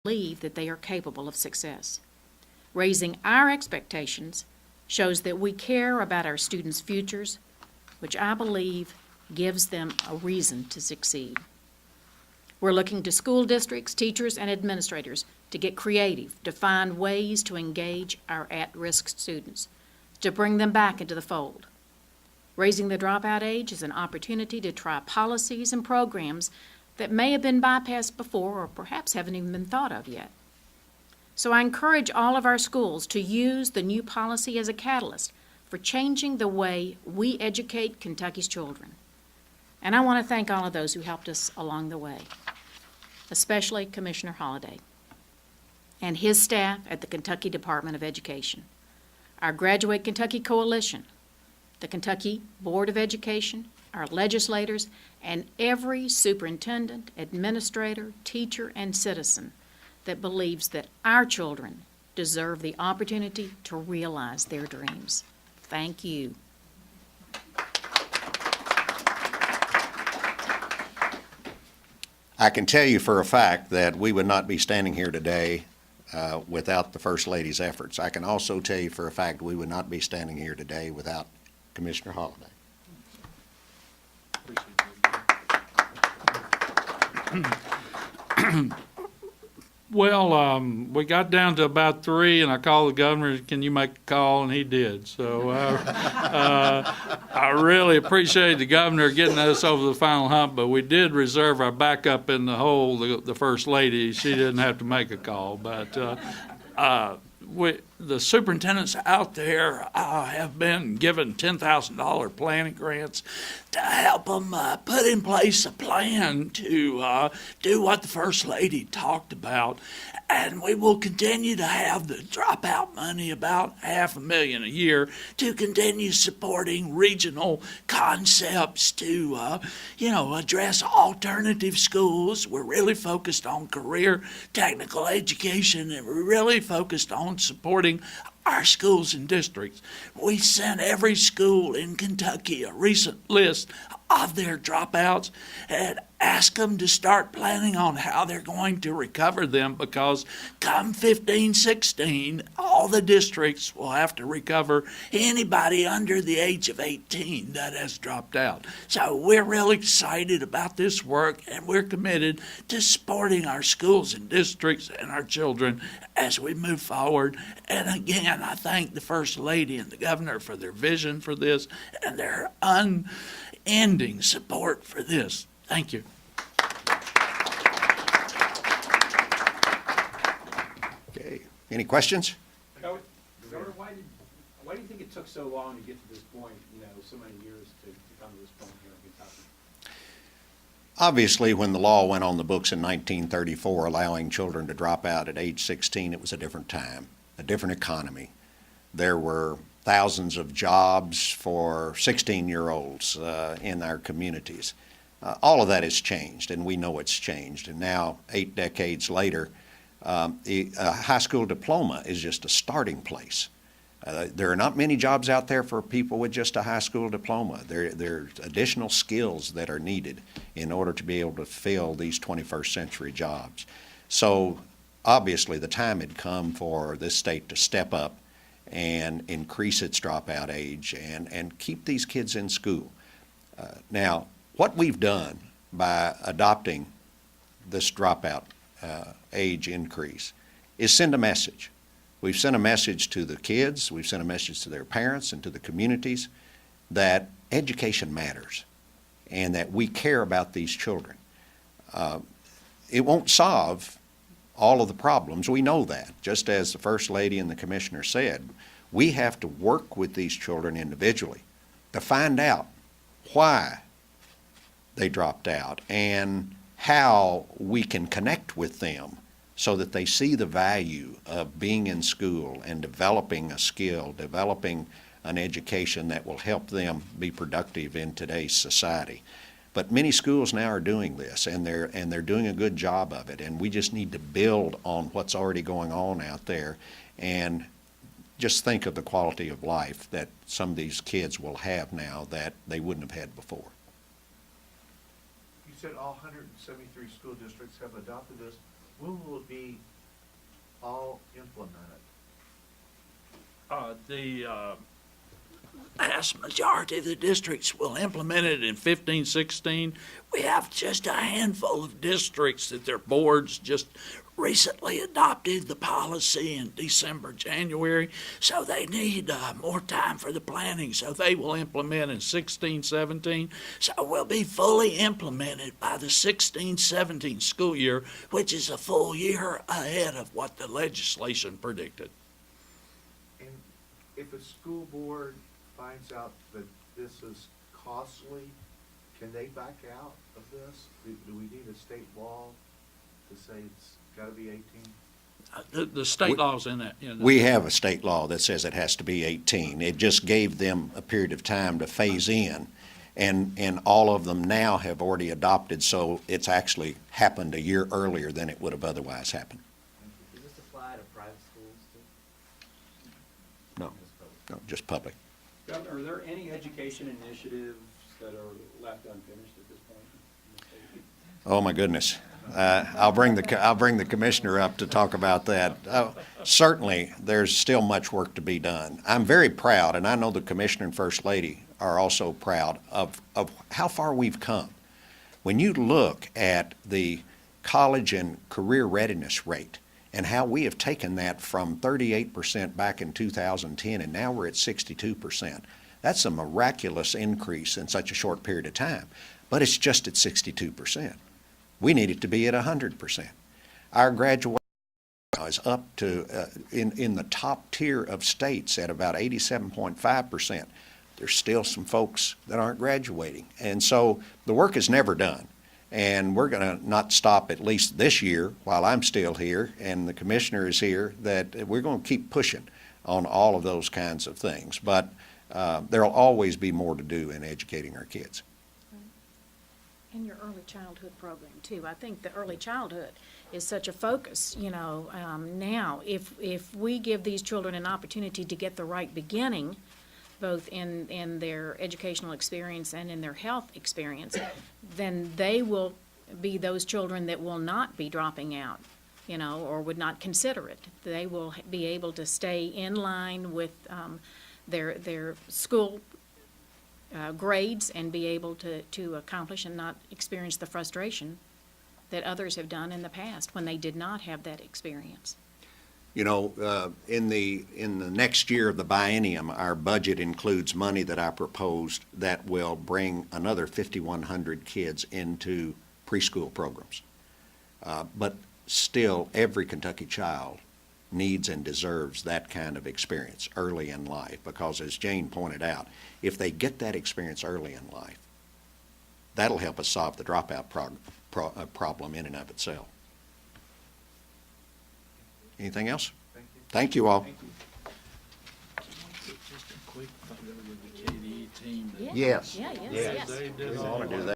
believe that they are capable of success. Raising our expectations shows that we care about our students' futures, which I believe gives them a reason to succeed. We're looking to school districts, teachers, and administrators to get creative, to find ways to engage our at-risk students, to bring them back into the fold. Raising the dropout age is an opportunity to try policies and programs that may have been bypassed before or perhaps haven't even been thought of yet. So I encourage all of our schools to use the new policy as a catalyst for changing the way we educate Kentucky's children. And I want to thank all of those who helped us along the way, especially Commissioner Holliday and his staff at the Kentucky Department of Education, our Graduate Kentucky Coalition, the Kentucky Board of Education, our legislators, and every superintendent, administrator, teacher, and citizen that believes that our children deserve the opportunity to realize their dreams. Thank you. I can tell you for a fact that we would not be standing here today without the First Lady's efforts. I can also tell you for a fact we would not be standing here today without Commissioner Holliday. Well, we got down to about 3, and I called the governor, can you make a call? And he did. So I really appreciate the governor getting us over the final hump, but we did reserve our backup in the hole, the First Lady. She didn't have to make a call. But the superintendents out there have been given $10,000 planning grants to help them put in place a plan to do what the First Lady talked about. And we will continue to have the dropout money, about $500,000 a year, to continue supporting regional concepts to, address alternative schools. We're really focused on career technical education, and we're really focused on supporting our schools and districts. We sent every school in Kentucky a recent list of their dropouts and ask them to start planning on how they're going to recover them, because come 15-16, all the districts will have to recover anybody under the age of 18 that has dropped out. So we're really excited about this work, and we're committed to supporting our schools and districts and our children as we move forward. And again, I thank the First Lady and the Governor for their vision for this and their unending support for this. Thank you. Okay. Any questions? Governor, why do you think it took so long to get to this point, so many years to come to this point here in Kentucky? Obviously, when the law went on the books in 1934, allowing children to drop out at age 16, it was a different time, a different economy. There were thousands of jobs for 16-year-olds in our communities. All of that has changed, and we know it's changed. And now, 8 decades later, a high school diploma is just a starting place. There are not many jobs out there for people with just a high school diploma. There are additional skills that are needed in order to be able to fill these 21st century jobs. So obviously the time had come for this state to step up and increase its dropout age and keep these kids in school. Now, what we've done by adopting this dropout age increase is send a message. We've sent a message to the kids, we've sent a message to their parents and to the communities that education matters and that we care about these children. It won't solve all of the problems, we know that. Just as the First Lady and the Commissioner said, we have to work with these children individually to find out why they dropped out and how we can connect with them so that they see the value of being in school and developing a skill, developing an education that will help them be productive in today's society. But many schools now are doing this, and they're doing a good job of it, and we just need to build on what's already going on out there and just think of the quality of life that some of these kids will have now that they wouldn't have had before. You said all 173 school districts have adopted this. When will it be all implemented? The vast majority of the districts will implement it in 15, 16. We have just a handful of districts that their boards just recently adopted the policy in December, January, so they need more time for the planning, so they will implement in 16, 17. So we'll be fully implemented by the 16, 17 school year, which is a full year ahead of what the legislation predicted. And if a school board finds out that this is costly, can they back out of this? Do we need a state law to say it's gotta be 18? The state law's in that. We have a state law that says it has to be 18. It just gave them a period of time to phase in, and all of them now have already adopted, so it's actually happened a year earlier than it would have otherwise happened. Does this apply to private schools too? No, no, just public. Governor, are there any education initiatives that are left unfinished at this point? Oh, my goodness. I'll bring the commissioner up to talk about that. Certainly, there's still much work to be done. I'm very proud, and I know the commissioner and first lady are also proud of how far we've come. When you look at the college and career readiness rate and how we have taken that from 38% back in 2010, and now we're at 62%. That's a miraculous increase in such a short period of time, but it's just at 62%. We need it to be at 100%. Our graduation is up to, in the top tier of states at about 87.5%. There's still some folks that aren't graduating. And so the work is never done. And we're going to not stop at least this year while I'm still here and the commissioner is here, that we're going to keep pushing on all of those kinds of things. But there'll always be more to do in educating our kids. And your early childhood program too. I think the early childhood is such a focus, now. If we give these children an opportunity to get the right beginning, both in their educational experience and in their health experience, then they will be those children that will not be dropping out, or would not consider it. They will be able to stay in line with their school grades and be able to accomplish and not experience the frustration that others have done in the past when they did not have that experience. In the next year of the biennium, our budget includes money that I proposed that will bring another 5,100 kids into preschool programs. But still, every Kentucky child needs and deserves that kind of experience early in life, because as Jane pointed out, if they get that experience early in life, that'll help us solve the dropout problem in and of itself. Anything else? Thank you. Thank you all. Thank you. Just a quick photo with the KDE team. Yeah. Yes. Yeah, yes, Yes. yes. They did We all want to do that. that.